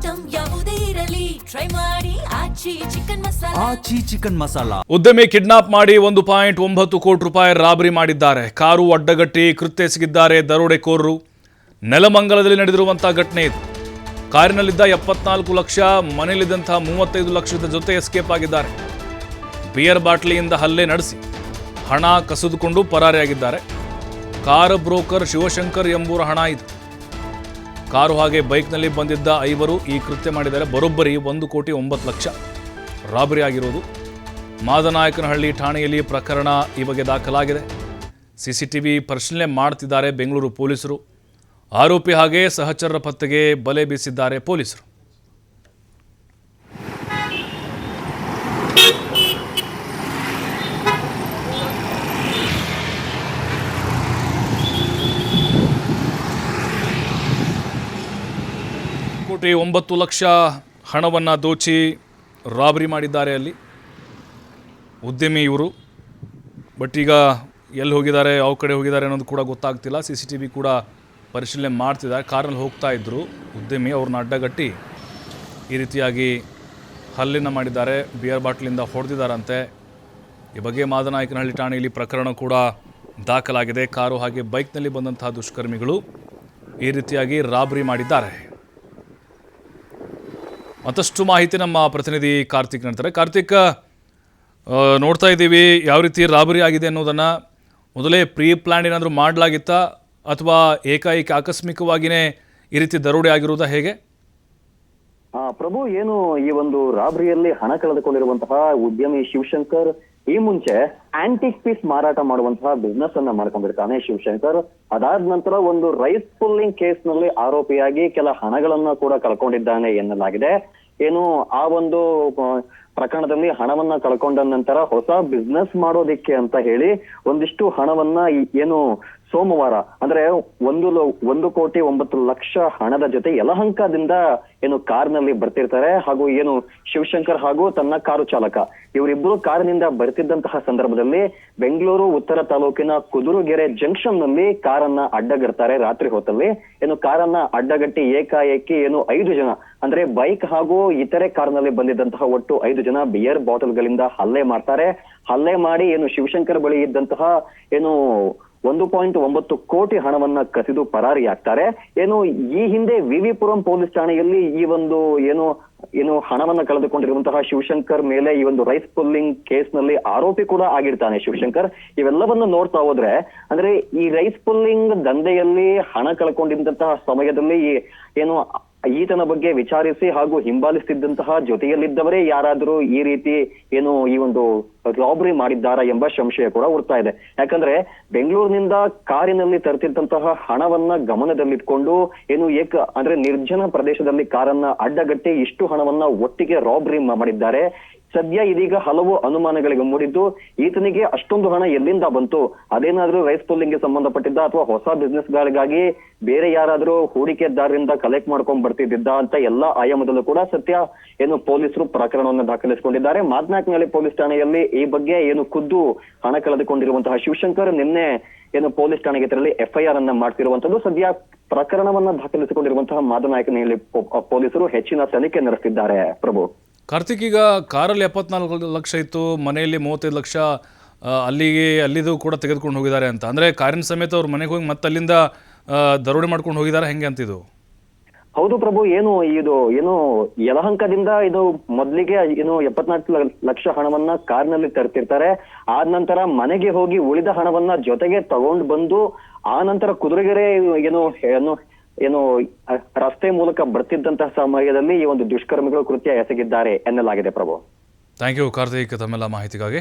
Item ಯಾವುದೇ ಇರಲಿ try ಮಾಡಿ ಆಚಿ ಚಿಕನ್ ಮಸಾಲಾ. ಉದ್ಯಮಿ ಕಿಡ್ನಾಪ್ ಮಾಡಿ 1.9 ಕೋಟಿ ರೂಪಾಯಿ ರಾಬರಿ ಮಾಡಿದ್ದಾರೆ. ಕಾರು ಅಡ್ಡಗಟ್ಟಿ ಕೃತ್ಯ ಎಸಗಿದ್ದಾರೆ ದರೋಡೆಕೋರರು. ನೆಲಮಂಗಲದಲ್ಲಿ ನಡೆದಿರುವಂತಹ ಘಟನೆ ಇದು. ಕಾರಿನಲ್ಲಿದ್ದ 74 ಲಕ್ಷ, ಮನೆಯಲ್ಲಿದ್ದಂತಹ 35 ಲಕ್ಷದ ಜೊತೆ ಎಸ್ಕೇಪ್ ಆಗಿದ್ದಾರೆ. ಬಿಯರ್ ಬಾಟ್ಲಿಯಿಂದ ಹಲ್ಲೆ ನಡೆಸಿ ಹಣ ಕಸಿದುಕೊಂಡು ಪರಾರಿಯಾಗಿದ್ದಾರೆ. ಕಾರ್ ಬ್ರೋಕರ್ ಶಿವಶಂಕರ್ ಎಂಬುವರ ಹಣ ಇತ್ತು. ಕಾರು ಹಾಗೆ ಬೈಕ್ನಲ್ಲಿ ಬಂದಿದ್ದ 5 ಈ ಕೃತ್ಯ ಮಾಡಿದ್ದಾರೆ. ಬರೋಬ್ಬರಿ 1.9 ಕೋಟಿ ರಾಬರಿ ಆಗಿರೋದು. ಮಾದನಾಯಕನಹಳ್ಳಿ ಠಾಣೆಯಲ್ಲಿ ಪ್ರಕರಣ ಈ ಬಗ್ಗೆ ದಾಖಲಾಗಿದೆ. ಸಿಸಿಟಿವಿ ಪರಿಶೀಲನೆ ಮಾಡ್ತಿದ್ದಾರೆ ಬೆಂಗಳೂರು ಪೊಲೀಸರು. ಆರೋಪಿ ಹಾಗೆ ಸಹಚರರ ಪತ್ತೆಗೆ ಬಲೆ ಬೀಸಿದ್ದಾರೆ ಪೊಲೀಸರು. $1.9 ಲಕ್ಷ ಹಣವನ್ನು ದೋಚಿ ರಾಬರಿ ಮಾಡಿದ್ದಾರೆ ಅಲ್ಲಿ ಉದ್ಯಮಿ ಇವರು. ಬಟ್ ಈಗ ಎಲ್ಲಿ ಹೋಗಿದ್ದಾರೆ, ಯಾವ ಕಡೆ ಹೋಗಿದ್ದಾರೆ ಅನ್ನೋದು ಕೂಡ ಗೊತ್ತಾಗ್ತಿಲ್ಲ. CCTV ಕೂಡ ಪರಿಶೀಲನೆ ಮಾಡ್ತಿದ್ದಾರೆ. ಕಾರಲ್ಲಿ ಹೋಗ್ತಾ ಇದ್ದರು ಉದ್ಯಮಿ, ಅವ್ರನ್ನ ಅಡ್ಡಗಟ್ಟಿ ಈ ರೀತಿಯಾಗಿ ಹಲ್ಲೆಯನ್ನು ಮಾಡಿದ್ದಾರೆ. ಬಿಯರ್ ಬಾಟ್ಲಿಂದ ಹೊಡೆದಿದ್ದಾರಂತೆ. ಈ ಬಗ್ಗೆ ಮಾದನಾಯಕನಹಳ್ಳಿ ಠಾಣೆಯಲ್ಲಿ ಪ್ರಕರಣ ಕೂಡ ದಾಖಲಾಗಿದೆ. ಕಾರು ಹಾಗೆ ಬೈಕ್ನಲ್ಲಿ ಬಂದಂತಹ ದುಷ್ಕರ್ಮಿಗಳು ಈ ರೀತಿಯಾಗಿ ರಾಬರಿ ಮಾಡಿದ್ದಾರೆ. ಮತ್ತಷ್ಟು ಮಾಹಿತಿ ನಮ್ಮ ಪ್ರತಿನಿಧಿ ಕಾರ್ತಿಕ್ ನೀಡ್ತಾರೆ. ಕಾರ್ತಿಕ್, ನೋಡ್ತಾ ಇದ್ದೀವಿ ಯಾವ ರೀತಿ ರಾಬರಿ ಆಗಿದೆ ಅನ್ನೋದನ್ನು. ಮೊದಲೇ ಪ್ರೀ ಪ್ಲ್ಯಾನ್ ಏನಾದರೂ ಮಾಡಲಾಗಿತ್ತಾ ಅಥವಾ ಏಕಾಏಕಿ ಆಕಸ್ಮಿಕವಾಗಿಯೇ ಈ ರೀತಿ ದರೋಡೆ ಆಗಿರುವುದಾ, ಹೇಗೆ? ಪ್ರಭು, ಏನು ಈ ಒಂದು ರಾಬರಿಯಲ್ಲಿ ಹಣ ಕಳೆದುಕೊಂಡಿರುವಂತಹ ಉದ್ಯಮಿ ಶಿವಶಂಕರ್ ಈ ಮುಂಚೆ ಆಂಟಿಕ್ ಪೀಸ್ ಮಾರಾಟ ಮಾಡುವಂತಹ ಬಿಸ್ನೆಸ್ ಅನ್ನ ಮಾಡ್ಕೊಂಡಿರ್ತಾನೆ ಶಿವಶಂಕರ್. ಅದಾದ ನಂತರ ಒಂದು ರೈಸ್ ಪುಲ್ಲಿಂಗ್ ಕೇಸ್ ನಲ್ಲಿ ಆರೋಪಿಯಾಗಿ ಕೆಲ ಹಣಗಳನ್ನ ಕೂಡ ಕಳ್ಕೊಂಡಿದ್ದಾನೆ ಎನ್ನಲಾಗಿದೆ. ಏನು ಆ ಒಂದು ಪ್ರಕರಣದಲ್ಲಿ ಹಣವನ್ನ ಕಳ್ಕೊಂಡ ನಂತರ ಹೊಸ ಬಿಸ್ನೆಸ್ ಮಾಡೋದಿಕ್ಕೆ ಅಂತ ಹೇಳಿ ಒಂದಿಷ್ಟು ಹಣವನ್ನ ಏನು ಸೋಮವಾರ ಅಂದ್ರೆ 1.9 ಲಕ್ಷ ಹಣದ ಜೊತೆ ಯಲಹಂಕದಿಂದ ಏನು ಕಾರ್ನಲ್ಲಿ ಬರ್ತಿರ್ತಾರೆ. ಹಾಗೂ ಏನು ಶಿವಶಂಕರ್ ಹಾಗೂ ತನ್ನ ಕಾರು ಚಾಲಕ ಇವರಿಬ್ಬರು ಕಾರಿನಿಂದ ಬರ್ತಿದ್ದಂತಹ ಸಂದರ್ಭದಲ್ಲಿ ಬೆಂಗಳೂರು ಉತ್ತರ ತಾಲೂಕಿನ ಕುದುರುಗೆರೆ ಜಂಕ್ಷನ್ ನಲ್ಲಿ ಕಾರನ್ನ ಅಡ್ಡಗಡ್ತಾರೆ. ರಾತ್ರಿ ಹೊತ್ತಲ್ಲಿ ಏನು ಕಾರನ್ನ ಅಡ್ಡಗಟ್ಟಿ ಏಕಾಏಕಿ ಏನು 5 ಜನ ಅಂದ್ರೆ ಬೈಕ್ ಹಾಗೂ ಇತರೆ ಕಾರ್ನಲ್ಲಿ ಬಂದಿದ್ದಂತಹ ಒಟ್ಟು 5 ಜನ ಬಿಯರ್ ಬಾಟಲ್ಗಳಿಂದ ಹಲ್ಲೆ ಮಾಡ್ತಾರೆ. ಹಲ್ಲೆ ಮಾಡಿ ಏನು ಶಿವಶಂಕರ್ ಬಳಿ ಇದ್ದಂತಹ ಏನು 1.9 ಕೋಟಿ ಹಣವನ್ನ ಕಸಿದು ಪರಾರಿಯಾಗ್ತಾರೆ. ಏನು ಈ ಹಿಂದೆ ವಿವಿಪುರಂ ಪೊಲೀಸ್ ಠಾಣೆಯಲ್ಲಿ ಈ ಒಂದು ಏನು ಹಣವನ್ನ ಕಳೆದುಕೊಂಡಿರುವಂತಹ ಶಿವಶಂಕರ್ ಮೇಲೆ ಈ ಒಂದು ರೈಸ್ ಪುಲ್ಲಿಂಗ್ ಕೇಸ್ ನಲ್ಲಿ ಆರೋಪಿ ಕೂಡ ಆಗಿರ್ತಾನೆ ಶಿವಶಂಕರ್. ಇವೆಲ್ಲವನ್ನು ನೋಡ್ತಾ ಹೋದ್ರೆ ಅಂದ್ರೆ ಈ ರೈಸ್ ಪುಲ್ಲಿಂಗ್ ದಂಧೆಯಲ್ಲಿ ಹಣ ಕಳ್ಕೊಂಡಿದ್ದಂತಹ ಸಮಯದಲ್ಲಿ ಏನು ಈತನ ಬಗ್ಗೆ ವಿಚಾರಿಸಿ ಹಾಗೂ ಹಿಂಬಾಲಿಸುತ್ತಿದ್ದಂತಹ ಜೊತೆಯಲ್ಲಿದ್ದವರೇ ಯಾರಾದರೂ ಈ ರೀತಿ ಏನು ಈ ಒಂದು ರಾಬರಿ ಮಾಡಿದ್ದಾರಾ ಎಂಬ ಸಂಶಯ ಕೂಡ ಉಡ್ತಾ ಇದೆ. ಯಾಕಂದ್ರೆ ಬೆಂಗಳೂರಿನಿಂದ ಕಾರಿನಲ್ಲಿ ತರ್ತಿದ್ದಂತಹ ಹಣವನ್ನ ಗಮನದಲ್ಲಿಟ್ಕೊಂಡು ಏನು ಅಂದ್ರೆ ನಿರ್ಜನ ಪ್ರದೇಶದಲ್ಲಿ ಕಾರನ್ನ ಅಡ್ಡಗಟ್ಟಿ ಇಷ್ಟು ಹಣವನ್ನ ಒಟ್ಟಿಗೆ ರಾಬರಿ ಮಾಡಿದ್ದಾರೆ. ಸದ್ಯ ಇದೀಗ ಹಲವು ಅನುಮಾನಗಳಿಗೆ ಮೂಡಿದ್ದು ಈತನಿಗೆ ಅಷ್ಟೊಂದು ಹಣ ಎಲ್ಲಿಂದ ಬಂತು, ಅದೇನಾದ್ರೂ ರೈಸ್ ಪುಲ್ಲಿಂಗ್ ಗೆ ಸಂಬಂಧಪಟ್ಟಿದ್ದ ಅಥವಾ ಹೊಸ ಬಿಸ್ನೆಸ್ ಗಳಿಗಾಗಿ ಬೇರೆ ಯಾರಾದ್ರೂ ಹೂಡಿಕೆದಾರರಿಂದ ಕಲೆಕ್ಟ್ ಮಾಡ್ಕೊಂಡ್ ಬರ್ತಿದ್ದ ಅಂತ ಎಲ್ಲಾ ಆಯಾಮದಲ್ಲೂ ಕೂಡ ಸತ್ಯ ಏನು ಪೊಲೀಸರು ಪ್ರಕರಣವನ್ನು ದಾಖಲಿಸಿಕೊಂಡಿದ್ದಾರೆ. ಮಾದನಾಯಕನಹಳ್ಳಿ ಪೊಲೀಸ್ ಠಾಣೆಯಲ್ಲಿ ಈ ಬಗ್ಗೆ ಏನು ಖುದ್ದು ಹಣ ಕಳೆದುಕೊಂಡಿರುವಂತಹ ಶಿವಶಂಕರ್ ನಿನ್ನೆ ಏನು ಪೊಲೀಸ್ ಠಾಣೆಗೆ ತೆರಳಿ FIR ಅನ್ನ ಮಾಡ್ತಿರುವಂತದ್ದು. ಸದ್ಯ ಪ್ರಕರಣವನ್ನ ದಾಖಲಿಸಿಕೊಂಡಿರುವಂತಹ ಮಾದನಾಯಕನಹಳ್ಳಿ ಪೊಲೀಸರು ಹೆಚ್ಚಿನ ತನಿಖೆ ನಡೆಸಿದ್ದಾರೆ. ಪ್ರಭು, ಕಾರ್ತಿಕ್, ಈಗ ಕಾರಲ್ಲಿ 74 ಲಕ್ಷ ಇತ್ತು, ಮನೆಯಲ್ಲಿ 35 ಲಕ್ಷ ಅಲ್ಲಿದು ಕೂಡ ತೆಗೆದುಕೊಂಡು ಹೋಗಿದ್ದಾರೆ ಅಂತ ಅಂದ್ರೆ ಕಾರಿನ ಸಮೇತ ಅವ್ರ ಮನೆಗೆ ಹೋಗಿ ಮತ್ತೆ ಅಲ್ಲಿಂದ ದರೋಡೆ ಮಾಡ್ಕೊಂಡು ಹೋಗಿದ್ದಾರೆ, ಹೆಂಗೆ ಅಂತಿದ್ದು? ಹೌದು ಪ್ರಭು, ಏನು ಯಲಹಂಕದಿಂದ ಇದು ಮೊದಲಿಗೆ ಏನು 74 ಲಕ್ಷ ಹಣವನ್ನ ಕಾರ್ನಲ್ಲಿ ತರ್ತಿರ್ತಾರೆ. ಆದ ನಂತರ ಮನೆಗೆ ಹೋಗಿ ಉಳಿದ ಹಣವನ್ನ ಜೊತೆಗೆ ತಗೊಂಡು ಬಂದು ಆ ನಂತರ ಕುದುರೆಗೆರೆ ಏನು ರಸ್ತೆ ಮೂಲಕ ಬರ್ತಿದ್ದಂತಹ ಸಮಯದಲ್ಲಿ ಈ ಒಂದು ದುಷ್ಕರ್ಮಿಗಳು ಕೃತ್ಯ ಎಸಗಿದ್ದಾರೆ ಎನ್ನಲಾಗಿದೆ. ಪ್ರಭು, ಥ್ಯಾಂಕ್ ಯು ಕಾರ್ತಿಕ್ ತಮ್ಮೆಲ್ಲ ಮಾಹಿತಿಗಾಗಿ.